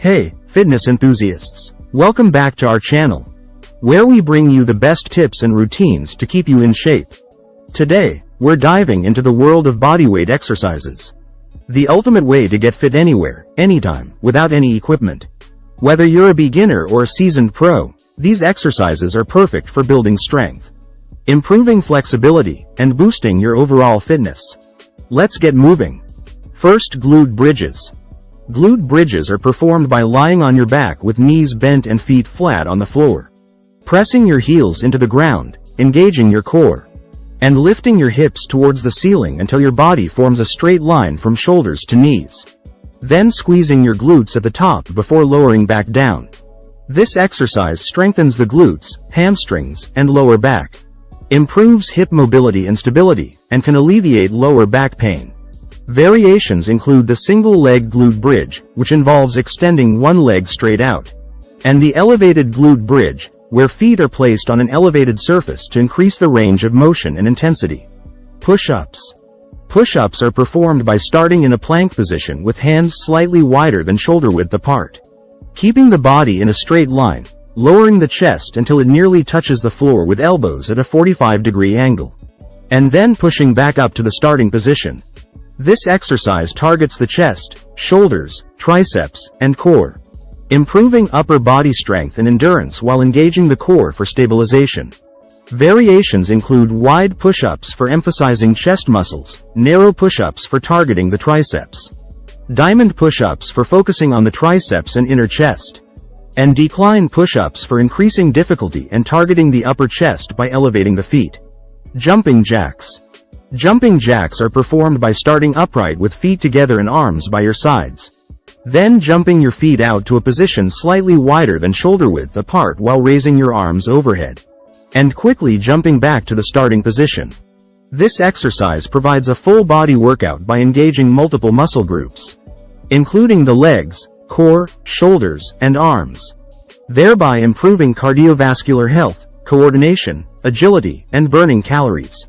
Hey, fitness enthusiasts! Welcome back to our channel, where we bring you the best tips and routines to keep you in shape. Today, we're diving into the world of bodyweight exercises. The ultimate way to get fit anywhere, anytime, without any equipment. Whether you're a beginner or a seasoned pro, these exercises are perfect for building strength, improving flexibility, and boosting your overall fitness. Let's get moving. First, glute bridges. Glute bridges are performed by lying on your back with knees bent and feet flat on the floor, pressing your heels into the ground, engaging your core, and lifting your hips towards the ceiling until your body forms a straight line from shoulders to knees. Then squeezing your glutes at the top before lowering back down. This exercise strengthens the glutes, hamstrings, and lower back, improves hip mobility and stability, and can alleviate lower back pain. Variations include the single-leg glute bridge, which involves extending one leg straight out, and the elevated glute bridge, where feet are placed on an elevated surface to increase the range of motion and intensity. Push-ups. Push-ups are performed by starting in a plank position with hands slightly wider than shoulder width apart, keeping the body in a straight line, lowering the chest until it nearly touches the floor with elbows at a 45-degree angle, and then pushing back up to the starting position. This exercise targets the chest, shoulders, triceps, and core, improving upper body strength and endurance while engaging the core for stabilization. Variations include wide push-ups for emphasizing chest muscles, narrow push-ups for targeting the triceps, diamond push-ups for focusing on the triceps and inner chest, and decline push-ups for increasing difficulty and targeting the upper chest by elevating the feet. Jumping jacks. Jumping jacks are performed by starting upright with feet together and arms by your sides, then jumping your feet out to a position slightly wider than shoulder width apart while raising your arms overhead, and quickly jumping back to the starting position. This exercise provides a full body workout by engaging multiple muscle groups, including the legs, core, shoulders, and arms, thereby improving cardiovascular health, coordination, agility, and burning calories.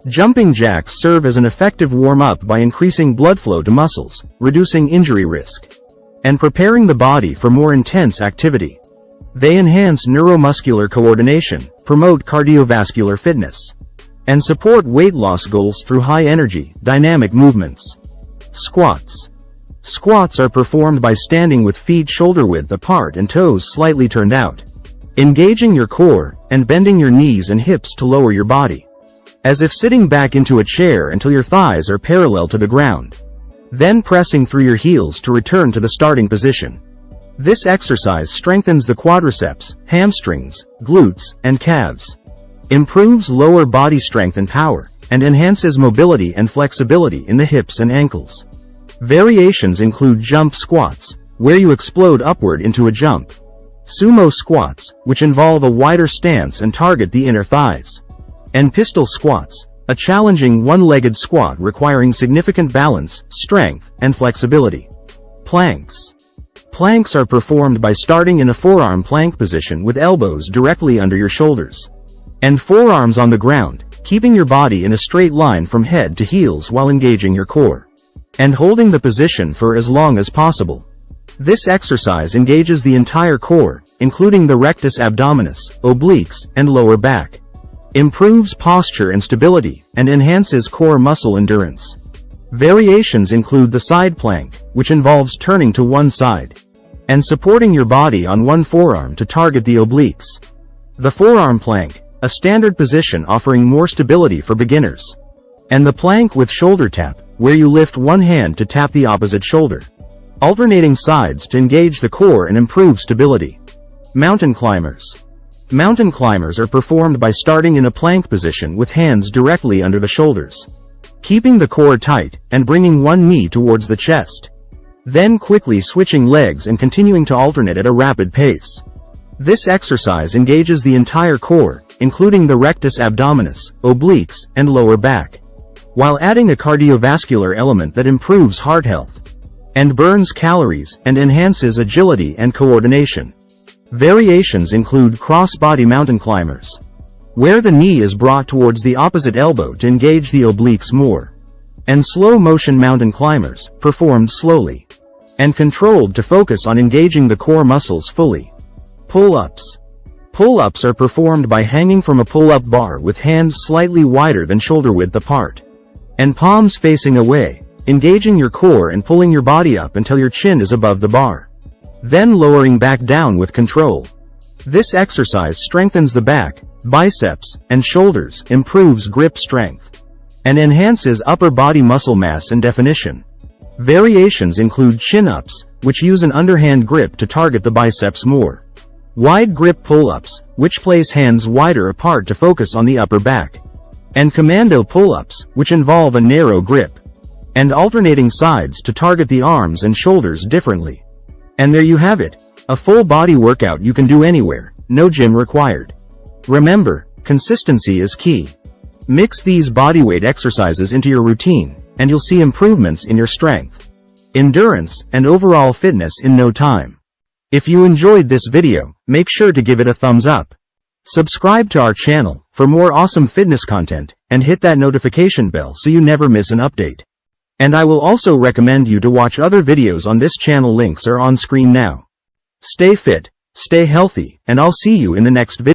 Jumping jacks serve as an effective warm-up by increasing blood flow to muscles, reducing injury risk, and preparing the body for more intense activity. They enhance neuromuscular coordination, promote cardiovascular fitness, and support weight loss goals through high-energy, dynamic movements. Squats. Squats are performed by standing with feet shoulder-width apart and toes slightly turned out, engaging your core, and bending your knees and hips to lower your body, as if sitting back into a chair until your thighs are parallel to the ground, then pressing through your heels to return to the starting position. This exercise strengthens the quadriceps, hamstrings, glutes, and calves, improves lower body strength and power, and enhances mobility and flexibility in the hips and ankles. Variations include jump squats, where you explode upward into a jump, sumo squats, which involve a wider stance and target the inner thighs, and pistol squats, a challenging one-legged squat requiring significant balance, strength, and flexibility. Planks. Planks are performed by starting in a forearm plank position with elbows directly under your shoulders, and forearms on the ground, keeping your body in a straight line from head to heels while engaging your core, and holding the position for as long as possible. This exercise engages the entire core, including the rectus abdominis, obliques, and lower back, improves posture and stability, and enhances core muscle endurance. Variations include the side plank, which involves turning to one side and supporting your body on one forearm to target the obliques. The forearm plank, a standard position offering more stability for beginners, and the plank with shoulder tap, where you lift one hand to tap the opposite shoulder, alternating sides to engage the core and improve stability. Mountain climbers. Mountain climbers are performed by starting in a plank position with hands directly under the shoulders, keeping the core tight, and bringing one knee towards the chest, then quickly switching legs and continuing to alternate at a rapid pace. This exercise engages the entire core, including the rectus abdominis, obliques, and lower back, while adding a cardiovascular element that improves heart health, and burns calories, and enhances agility and coordination. Variations include cross-body mountain climbers, where the knee is brought towards the opposite elbow to engage the obliques more, and slow-motion mountain climbers, performed slowly, and controlled to focus on engaging the core muscles fully. Pull-ups. Pull-ups are performed by hanging from a pull-up bar with hands slightly wider than shoulder width apart, and palms facing away, engaging your core and pulling your body up until your chin is above the bar, then lowering back down with control. This exercise strengthens the back, biceps, and shoulders, improves grip strength, and enhances upper body muscle mass and definition. Variations include chin-ups, which use an underhand grip to target the biceps more, wide grip pull-ups, which place hands wider apart to focus on the upper back, and commando pull-ups, which involve a narrow grip and alternating sides to target the arms and shoulders differently. And there you have it, a full body workout you can do anywhere, no gym required. Remember, consistency is key. Mix these bodyweight exercises into your routine, and you'll see improvements in your strength, endurance, and overall fitness in no time. If you enjoyed this video, make sure to give it a thumbs up. Subscribe to our channel for more awesome fitness content, and hit that notification bell so you never miss an update. And I will also recommend you to watch other videos on this channel. Links are on screen now. Stay fit, stay healthy, and I'll see you in the next video.